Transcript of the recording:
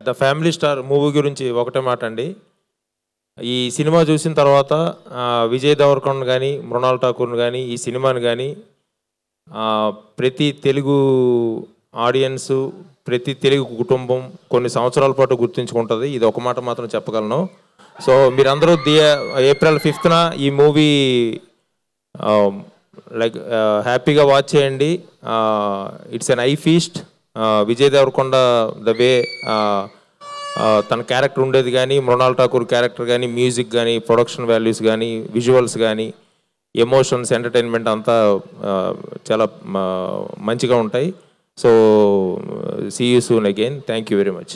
The family star movie గురించి ఒకటే మాట అండి. ఈ సినిమా చూసిన తర్వాత విజయ్ దేవరకొండ కానీ, మృణాల్ ఠాకూర్ని కానీ, ఈ సినిమాని కానీ ప్రతి తెలుగు ఆడియన్సు, ప్రతి తెలుగు కుటుంబం కొన్ని సంవత్సరాల పాటు గుర్తుంచుకుంటుంది. ఇది ఒక మాట మాత్రం చెప్పగలను. సో మీరందరూ ఏప్రిల్ 5th ఈ మూవీ హ్యాపీగా వాచ్ చేయండి. It's an eye feast. Vijay Deverakonda the way తన క్యారెక్టర్ ఉండేది కానీ, మృణాల్ ఠాకూర్ క్యారెక్టర్ కానీ, మ్యూజిక్ కానీ, ప్రొడక్షన్ వాల్యూస్ కానీ, విజువల్స్ కానీ, ఎమోషన్స్, ఎంటర్టైన్మెంట్ అంతా చాలా మంచిగా ఉంటాయి. So see you soon again. Thank you very much.